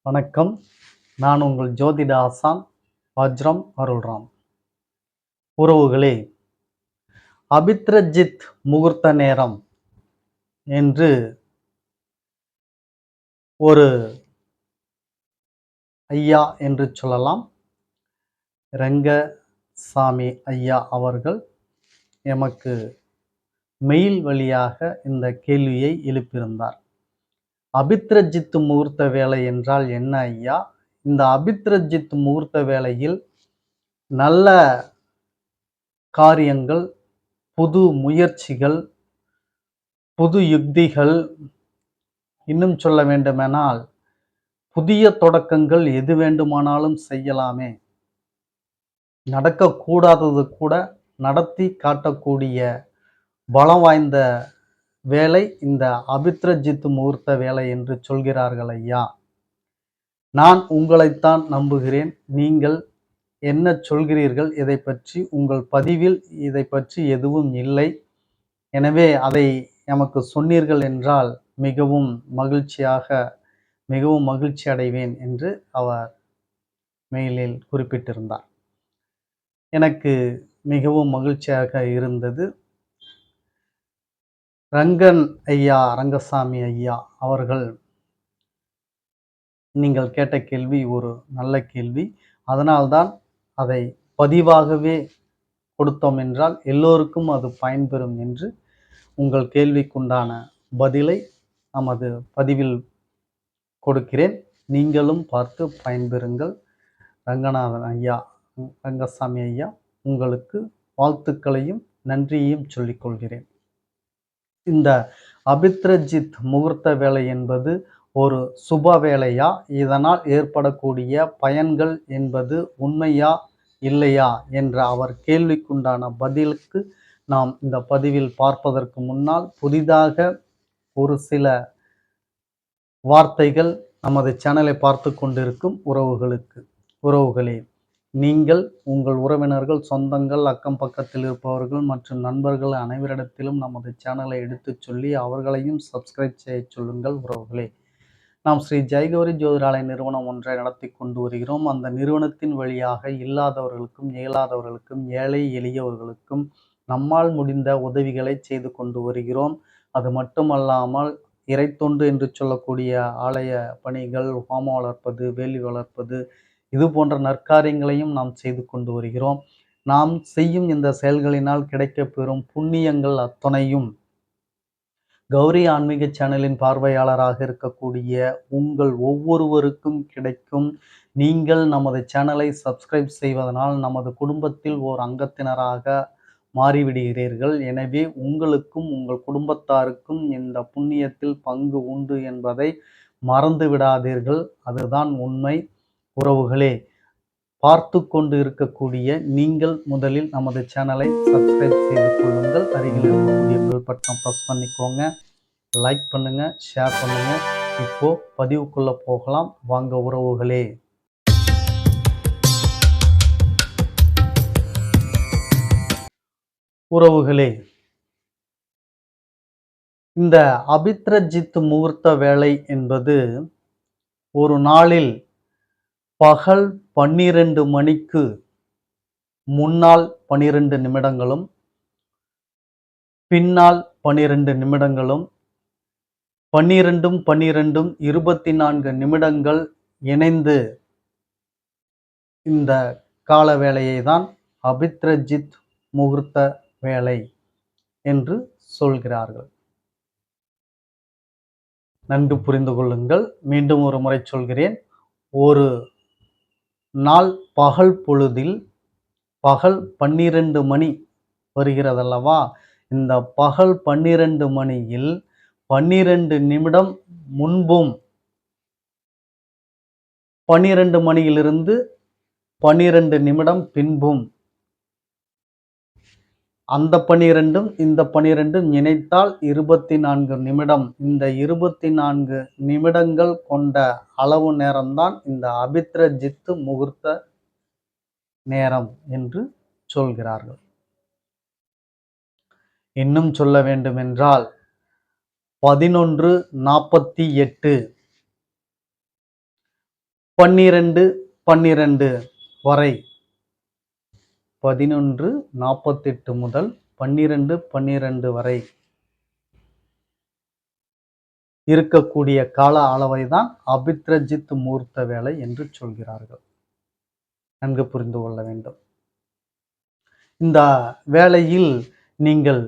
வணக்கம். நான் உங்கள் ஜோதிட ஆசான் வஜ்ரம் அருள்ராம். உறவுகளே, அபித்ரஜித் முகூர்த்த நேரம் என்று ஒரு ஐயா என்று சொல்லலாம். ரங்கசாமி ஐயா அவர்கள் எமக்கு மெயில் வழியாக இந்த கேள்வியை எழுப்பியிருந்தார். அபித்ரஜித் முகூர்த்த வேலை என்றால் என்ன ஐயா? இந்த அபித்ரஜித் முகூர்த்த வேளையில் நல்ல காரியங்கள், புது முயற்சிகள், புது யுக்திகள், இன்னும் சொல்ல வேண்டுமானால் புதிய தொடக்கங்கள் எது வேண்டுமானாலும் செய்யலாமே. நடக்கக்கூடாதது கூட நடத்தி காட்டக்கூடிய பலம் வாய்ந்த வேலை இந்த அபித்ரஜித் முகூர்த்த வேலை என்று சொல்கிறார்கள் ஐயா. நான் உங்களைத்தான் நம்புகிறேன். நீங்கள் என்ன சொல்கிறீர்கள் இதை பற்றி? உங்கள் பதிவில் இதை பற்றி எதுவும் இல்லை. எனவே அதை எமக்கு சொன்னீர்கள் என்றால் மிகவும் மகிழ்ச்சி அடைவேன் என்று அவர் மெயிலில் குறிப்பிட்டிருந்தார். எனக்கு மிகவும் மகிழ்ச்சியாக இருந்தது. ரங்கசாமி ஐயா அவர்கள் நீங்கள் கேட்ட கேள்வி ஒரு நல்ல கேள்வி. அதனால்தான் அதை பதிவாகவே கொடுத்தோம் என்றால் எல்லோருக்கும் அது பயன்பெறும் என்று உங்கள் கேள்விக்குண்டான பதிலை நமது பதிவில் கொடுக்கிறேன். நீங்களும் பார்த்து பயன்பெறுங்கள். ரங்கசாமி ஐயா உங்களுக்கு வாழ்த்துக்களையும் நன்றியையும் சொல்லிக் கொள்கிறேன். இந்த அபித்ரஜித் முகூர்த்த வேலை என்பது ஒரு சுப வேலையா? இதனால் ஏற்படக்கூடிய பயன்கள் என்பது உண்மையா இல்லையா என்ற அவர் கேள்விக்குண்டான பதிலுக்கு நாம் இந்த பதிவில் பார்ப்பதற்கு முன்னால் புதிதாக ஒரு சில வார்த்தைகள் நமது சேனலை பார்த்து கொண்டிருக்கும் உறவுகளே, நீங்கள் உங்கள் உறவினர்கள், சொந்தங்கள், அக்கம் பக்கத்தில் இருப்பவர்கள் மற்றும் நண்பர்கள் அனைவரிடத்திலும் நமது சேனலை எடுத்துச் சொல்லி அவர்களையும் சப்ஸ்கிரைப் செய்ய சொல்லுங்கள் உறவுகளே. நாம் ஸ்ரீ ஜெயகௌரி ஜோதிடாலய நிறுவனம் ஒன்றை நடத்தி கொண்டு வருகிறோம். அந்த நிறுவனத்தின் வழியாக இல்லாதவர்களுக்கும் இயலாதவர்களுக்கும் ஏழை எளியவர்களுக்கும் நம்மால் முடிந்த உதவிகளை செய்து கொண்டு வருகிறோம். அது மட்டுமல்லாமல் இறைத்தொண்டு என்று சொல்லக்கூடிய ஆலய பணிகள், ஹோமம் வளர்ப்பது, வேலி வளர்ப்பது, இது போன்ற நற்காரியங்களையும் நாம் செய்து கொண்டு வருகிறோம். நாம் செய்யும் இந்த செயல்களினால் கிடைக்கப்பெறும் புண்ணியங்கள் அத்தனையும் கௌரி ஆன்மீக சேனலின் பார்வையாளராக இருக்கக்கூடிய உங்கள் ஒவ்வொருவருக்கும் கிடைக்கும். நீங்கள் நமது சேனலை சப்ஸ்கிரைப் செய்வதனால் நமது குடும்பத்தில் ஓர் அங்கத்தினராக மாறிவிடுகிறீர்கள். எனவே உங்களுக்கும் உங்கள் குடும்பத்தாருக்கும் இந்த புண்ணியத்தில் பங்கு உண்டு என்பதை மறந்து விடாதீர்கள். அதுதான் உண்மை. உறவுகளே, பார்த்து கொண்டு இருக்கக்கூடிய நீங்கள் முதலில் நமது சேனலை சப்ஸ்கிரைப் செய்து கொள்ளுங்கள். அருகில் இருக்கக்கூடிய பெல் பட்டன் ப்ரெஸ் பண்ணிக்கோங்க. லைக் பண்ணுங்க, ஷேர் பண்ணுங்க. இப்போ பதிவுக்குள்ள போகலாம் வாங்க உறவுகளே. இந்த அபித்ரஜித் முகூர்த்த வேலை என்பது ஒரு நாளில் பகல் 12 மணிக்கு முன்னால் 12 நிமிடங்களும் பின்னால் 12 நிமிடங்களும் 12ம் 12ம் 24 நிமிடங்கள் இணைந்து இந்த கால வேளையை தான் அபித்ரஜித் முகூர்த்த வேலை என்று சொல்கிறார்கள். நன்கு புரிந்து கொள்ளுங்கள். மீண்டும் ஒரு முறை சொல்கிறேன். ஒரு நாள் பகல் பொழுதில் பகல் 12 மணி வருகிறதல்லவா, இந்த பகல் 12 மணியில் 12 நிமிடம் முன்பும் 12 மணியிலிருந்து 12 நிமிடம் பின்பும் அந்த 12ம் இந்த 12ம் இணைத்தால் 24 நிமிடம். இந்த 24 நிமிடங்கள் கொண்ட அளவு நேரம்தான் இந்த அபித்ரஜித் முகூர்த்த நேரம் என்று சொல்கிறார்கள். இன்னும் சொல்ல வேண்டுமென்றால் 11:48 12:12 வரை 11:48 முதல் 12:12 வரை இருக்கக்கூடிய கால அளவை தான் அபித்ரஜித் முகூர்த்த வேலை என்று சொல்கிறார்கள். நன்கு புரிந்து கொள்ள வேண்டும். இந்த வேளையில் நீங்கள்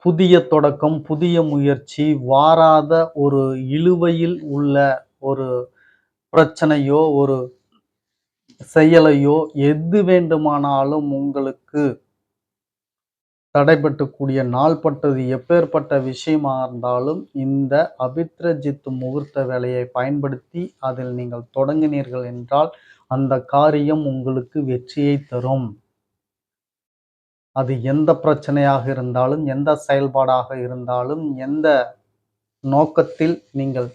புதிய தொடக்கம், புதிய முயற்சி, வாராத ஒரு இழுவையில் உள்ள ஒரு பிரச்சனையோ, ஒரு செயலையோ எது வேண்டுமானாலும் உங்களுக்கு தடைபட்டக்கூடிய நாள்பட்டது எப்பேற்பட்ட விஷயமா இருந்தாலும் இந்த அபித்ரஜித் முகூர்த்த வேலையை பயன்படுத்தி அதில் நீங்கள் தொடங்கினீர்கள் என்றால் அந்த காரியம் உங்களுக்கு வெற்றியை தரும். அது எந்த பிரச்சனையாக இருந்தாலும், எந்த செயல்பாடாக இருந்தாலும், எந்த நோக்கத்தில் நீங்கள்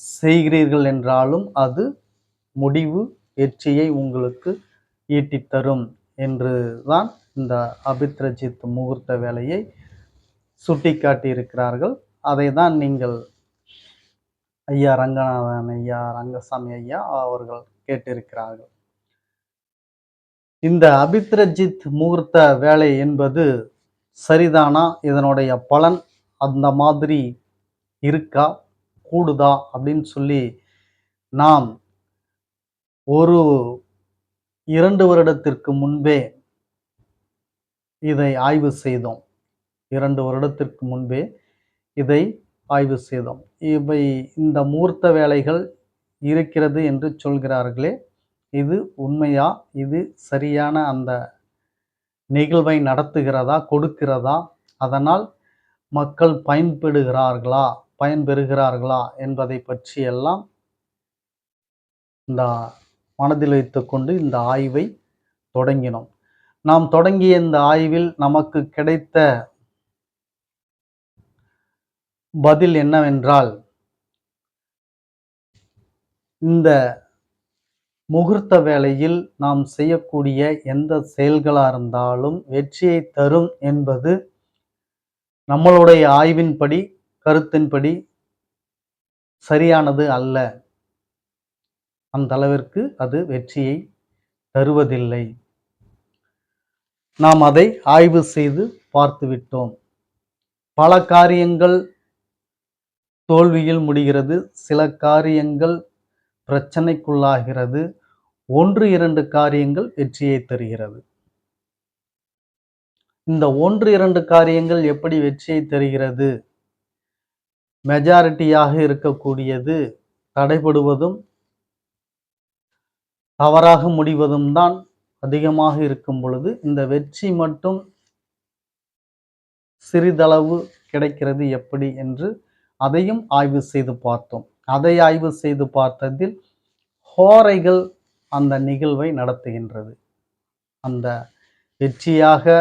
செய்கிறீர்கள் என்றாலும் அது முடிவு வெற்றியை உங்களுக்கு ஈட்டித் தரும் என்று தான் இந்த அபித்ரஜித் முகூர்த்த வேலையை சுட்டிக்காட்டி இருக்கிறார்கள். அதை தான் நீங்கள் ஐயா ரங்கநாதன் ஐயா, ரங்கசாமி ஐயா அவர்கள் கேட்டிருக்கிறார்கள். இந்த அபித்ரஜித் முகூர்த்த வேலை என்பது சரிதானா? இதனுடைய பலன் அந்த மாதிரி இருக்கா, கூடுதா அப்படின்னு சொல்லி நாம் ஒரு 2 வருடத்திற்கு முன்பே இதை ஆய்வு செய்தோம். 2 வருடத்திற்கு முன்பே இதை ஆய்வு செய்தோம். இந்த முகூர்த்த வேலைகள் இருக்கிறது என்று சொல்கிறார்களே, இது உண்மையா? இது சரியான அந்த நிகழ்வை நடத்துகிறதா, கொடுக்கிறதா? அதனால் மக்கள் பயன்பெறுகிறார்களா என்பதை பற்றி எல்லாம் இந்த மனதில் வைத்துக்கொண்டு இந்த ஆய்வை தொடங்கினோம். நாம் தொடங்கிய இந்த ஆய்வில் நமக்கு கிடைத்த பதில் என்னவென்றால், இந்த முகூர்த்த வேளையில் நாம் செய்யக்கூடிய எந்த செயல்களாக இருந்தாலும் வெற்றியை தரும் என்பது நம்மளுடைய ஆய்வின்படி, கருத்தின்படி சரியானது அல்ல. அந்த அளவிற்கு அது வெற்றியை தருவதில்லை. நாம் அதை ஆய்வு செய்து பார்த்துவிட்டோம். பல காரியங்கள் தோல்வியில் முடிகிறது, சில காரியங்கள் பிரச்சனைக்குள்ளாகிறது, 1-2 காரியங்கள் வெற்றியை தருகிறது. இந்த 1-2 காரியங்கள் எப்படி வெற்றியை தருகிறது? மெஜாரிட்டியாக இருக்கக்கூடியது தடைபடுவதும் தவறாக முடிவதும் தான் அதிகமாக இருக்கும் பொழுது இந்த வெற்றி மட்டும் சிறிதளவு கிடைக்கிறது எப்படி என்று அதையும் ஆய்வு செய்து பார்த்தோம். அதை ஆய்வு செய்து பார்த்ததில் ஹோரைகள் அந்த நிகழ்வை நடத்துகின்றது. அந்த வெற்றியாக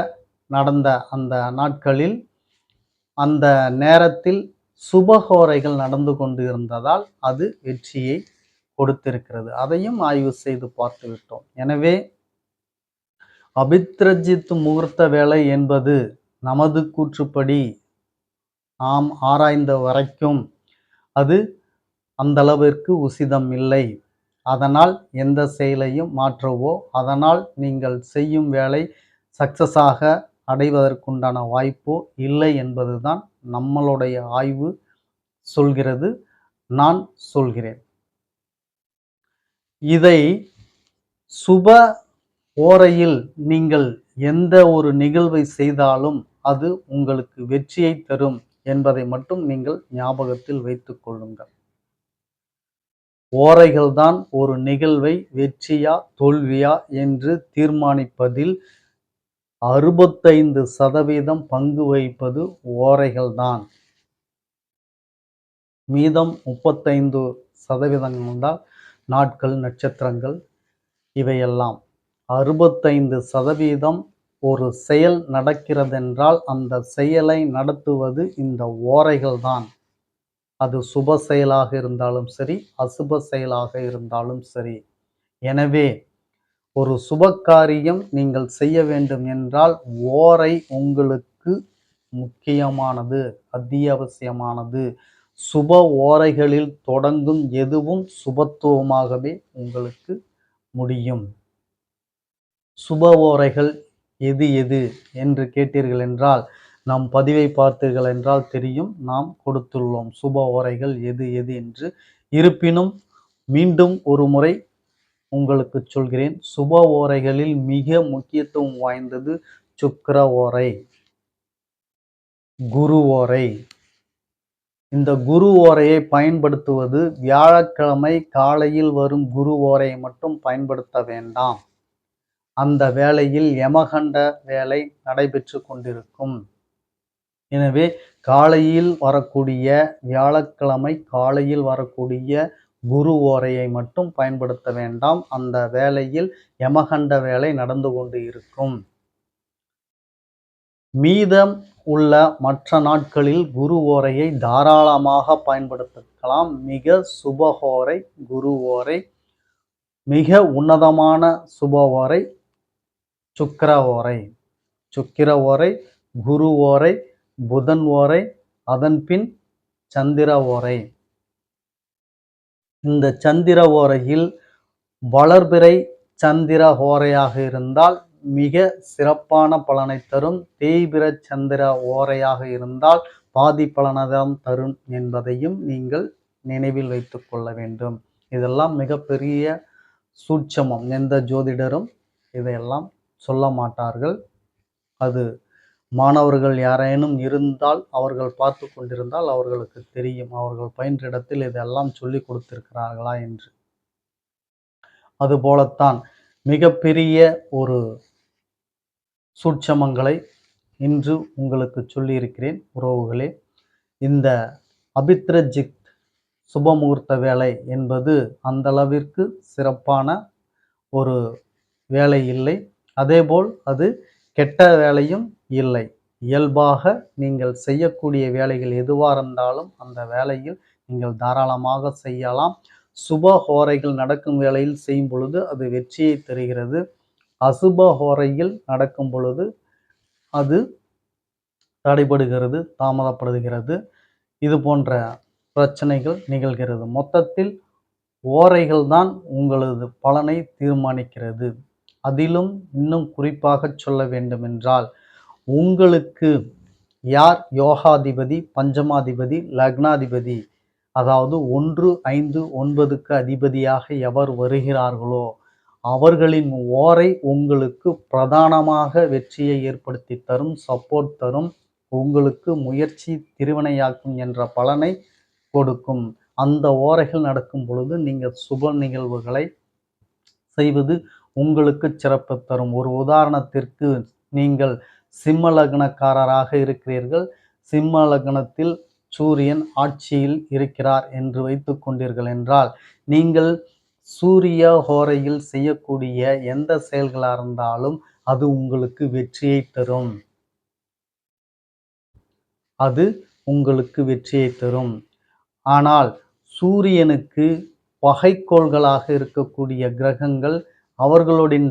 நடந்த அந்த நாட்களில் அந்த நேரத்தில் சுபஹோரைகள் நடந்து கொண்டு இருந்ததால் அது வெற்றியை கொடுத்திருக்கிறது. அதையும் ஆய்வு செய்து பார்த்து விட்டோம். எனவே அபித்ரஜித் முகூர்த்த வேலை என்பது நமது கூற்றுப்படி நாம் ஆராய்ந்த வரைக்கும் அது அந்த அளவிற்கு உசிதம் இல்லை. அதனால் எந்த செயலையும் மாற்றவோ, அதனால் நீங்கள் செய்யும் வேலை சக்சஸாக அடைவதற்குண்டான வாய்ப்போ இல்லை என்பதுதான் நம்மளுடைய ஆய்வு சொல்கிறது, நான் சொல்கிறேன். இதை சுப ஓரையில் நீங்கள் எந்த ஒரு நிகழ்வை செய்தாலும் அது உங்களுக்கு வெற்றியை தரும் என்பதை மட்டும் நீங்கள் ஞாபகத்தில் வைத்துக் கொள்ளுங்கள். ஓரைகள்தான் ஒரு நிகழ்வை வெற்றியா தோல்வியா என்று தீர்மானிப்பதில் 65% பங்கு வகிப்பது ஓரைகள்தான். மீதம் 35% தான் நாட்கள், நட்சத்திரங்கள் இவையெல்லாம். 65% ஒரு செயல் நடக்கிறதென்றால் அந்த செயலை நடத்துவது இந்த ஓரைகள்தான். அது சுப செயலாக இருந்தாலும் சரி, அசுப செயலாக இருந்தாலும் சரி. எனவே ஒரு சுப காரியம் நீங்கள் செய்ய வேண்டும் என்றால் ஓரை உங்களுக்கு முக்கியமானது, அத்தியாவசியமானது. சுப ஓரைகளில் தொடங்கும் எதுவும் சுபத்துவமாகவே உங்களுக்கு முடியும். சுப ஓரைகள் எது எது என்று கேட்டீர்கள் என்றால், நம் பதிவை பார்த்தீர்கள் என்றால் தெரியும். நாம் கொடுத்துள்ளோம் சுப ஓரைகள் எது எது என்று. இருப்பினும் மீண்டும் ஒரு முறை உங்களுக்கு சொல்கிறேன். சுப ஓரைகளில் மிக முக்கியத்துவம் வாய்ந்தது சுக்கிர ஓரை, குரு ஓரை. இந்த குரு ஓரையை பயன்படுத்துவது வியாழக்கிழமை காலையில் வரும் குரு ஓரையை மட்டும் பயன்படுத்த வேண்டாம். அந்த வேளையில் யமகண்ட வேலை நடைபெற்று கொண்டிருக்கும். எனவே காலையில் வரக்கூடிய வியாழக்கிழமை காலையில் வரக்கூடிய குரு ஓரையை மட்டும் பயன்படுத்த வேண்டாம். அந்த வேளையில் யமகண்ட வேலை நடந்து கொண்டு இருக்கும். மீதம் உள்ள மற்ற நாட்களில் குரு ஓரையை தாராளமாக பயன்படுத்தலாம். மிக சுபஹோரை குரு ஓரை, மிக உன்னதமான சுப ஓரை சுக்கிர ஓரை. சுக்கிர ஓரை, குரு ஓரை, புதன் ஓரை, அதன் பின் சந்திர ஓரை. இந்த சந்திர ஓரையில் வளர்பிறை சந்திர ஓரையாக இருந்தால் மிக சிறப்பான பலனை தரும். தேய்பிற சந்திர ஓரையாக இருந்தால் பாதி பலனதான் தரும் என்பதையும் நீங்கள் நினைவில் வைத்துக் கொள்ள வேண்டும். இதெல்லாம் மிகப்பெரிய சூட்சமம். எந்த ஜோதிடரும் இதையெல்லாம் சொல்ல மாட்டார்கள். அது மாணவர்கள் யாரேனும் இருந்தால், அவர்கள் பார்த்து கொண்டிருந்தால் அவர்களுக்கு தெரியும். அவர்கள் பயின்ற இடத்தில் இதெல்லாம் சொல்லி கொடுத்திருக்கிறார்களா என்று. அதுபோலத்தான் மிகப்பெரிய ஒரு சூட்சமங்களை இன்று உங்களுக்கு சொல்லியிருக்கிறேன் உறவுகளே. இந்த அபித்ரஜித் சுபமுகூர்த்த வேலை என்பது அந்த அளவிற்கு சிறப்பான ஒரு வேலை இல்லை. அதேபோல் அது கெட்ட வேலையும் இல்லை. இயல்பாக நீங்கள் செய்யக்கூடிய வேலைகள் எதுவாக இருந்தாலும் அந்த வேலையில் நீங்கள் தாராளமாக செய்யலாம். சுப ஹோரைகள் நடக்கும் வேளையில் செய்யும் பொழுது அது வெற்றியை தருகிறது. அசுப ஹோரையில் நடக்கும் பொழுது அது தடைபடுகிறது, தாமதப்படுகிறது. இது போன்ற பிரச்சனைகள் நிகழ்கிறது. மொத்தத்தில் ஓரைகள் தான் உங்களது பலனை தீர்மானிக்கிறது. அதிலும் இன்னும் குறிப்பாக சொல்ல வேண்டுமென்றால், உங்களுக்கு யார் யோகாதிபதி, பஞ்சமாதிபதி, லக்னாதிபதி, அதாவது 1, 5, 9க்கு அதிபதியாக எவர் வருகிறார்களோ அவர்களின் ஓரை உங்களுக்கு பிரதானமாக வெற்றியை ஏற்படுத்தி தரும், சப்போர்ட் தரும். உங்களுக்கு முயற்சி திருவினையாக்கும் என்ற பலனை கொடுக்கும். அந்த ஓரைகள் நடக்கும் பொழுது நீங்கள் சுப நிகழ்வுகளை செய்வது உங்களுக்கு சிறப்பு தரும். ஒரு உதாரணத்திற்கு, நீங்கள் சிம்ம லக்னக்காரராக இருக்கிறீர்கள். சிம்ம லக்னத்தில் சூரியன் ஆட்சியில் இருக்கிறார் என்று வைத்துக் கொண்டீர்கள் என்றால், நீங்கள் சூரிய ஹோரையில் செய்யக்கூடிய எந்த செயல்களாக இருந்தாலும் அது உங்களுக்கு வெற்றியை தரும். அது உங்களுக்கு வெற்றியை தரும். ஆனால் சூரியனுக்கு பகைக்கோள்களாக இருக்கக்கூடிய கிரகங்கள், அவர்களின்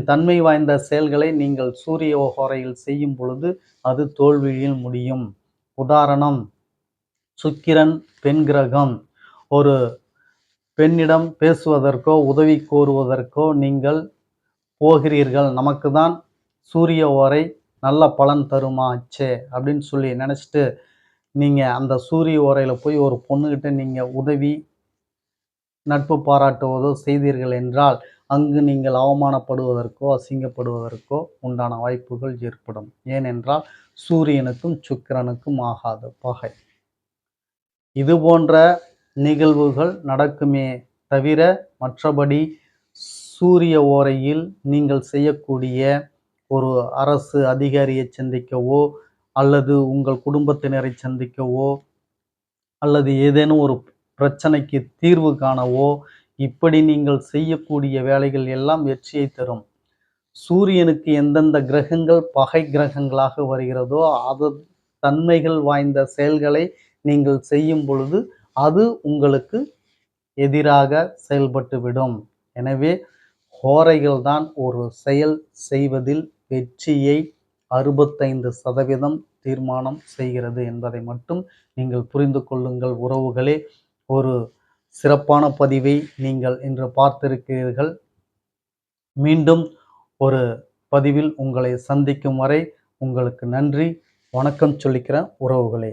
தன்மை வாய்ந்த செயல்களை நீங்கள் சூரிய ஹோரையில் செய்யும் பொழுது அது தோல்வியில் முடியும். உதாரணம், சுக்கிரன் பெண் கிரகம். ஒரு பெண்ணிடம் பேசுவதற்கோ உதவி கோருவதற்கோ நீங்கள் போகிறீர்கள். நமக்கு தான் சூரிய ஓரை நல்ல பலன் தருமாச்சே அப்படின்னு சொல்லி நினச்சிட்டு நீங்கள் அந்த சூரிய ஓரையில் போய் ஒரு பொண்ணுக்கிட்ட நீங்கள் உதவி, நட்பு பாராட்டுவதோ செய்தீர்கள் என்றால் அங்கு நீங்கள் அவமானப்படுவதற்கோ அசிங்கப்படுவதற்கோ உண்டான வாய்ப்புகள் ஏற்படும். ஏனென்றால் சூரியனுக்கும் சுக்கிரனுக்கும் ஆகாத பகை. இது போன்ற நிகழ்வுகள் நடக்குமே தவிர, மற்றபடி சூரிய ஓரையில் நீங்கள் செய்யக்கூடிய ஒரு அரசு அதிகாரியை சந்திக்கவோ அல்லது உங்கள் குடும்பத்தினரை சந்திக்கவோ அல்லது ஏதேனும் ஒரு பிரச்சனைக்கு தீர்வு காணவோ, இப்படி நீங்கள் செய்யக்கூடிய வேலைகள் எல்லாம் வெற்றியை தரும். சூரியனுக்கு எந்தெந்த கிரகங்கள் பகை கிரகங்களாக வருகிறதோ அது தன்மைகள் வாய்ந்த செயல்களை நீங்கள் செய்யும் பொழுது அது உங்களுக்கு எதிராக செயல்பட்டுவிடும். எனவே ஹோரைகள் தான் ஒரு செயல் செய்வதில் வெற்றியை 65% தீர்மானம் செய்கிறது என்பதை மட்டும் நீங்கள் புரிந்து கொள்ளுங்கள் உறவுகளே. ஒரு சிறப்பான பதிவை நீங்கள் இன்று பார்த்திருக்கிறீர்கள். மீண்டும் ஒரு பதிவில் உங்களை சந்திக்கும் வரை உங்களுக்கு நன்றி, வணக்கம் சொல்லிக்கிறேன் உறவுகளே.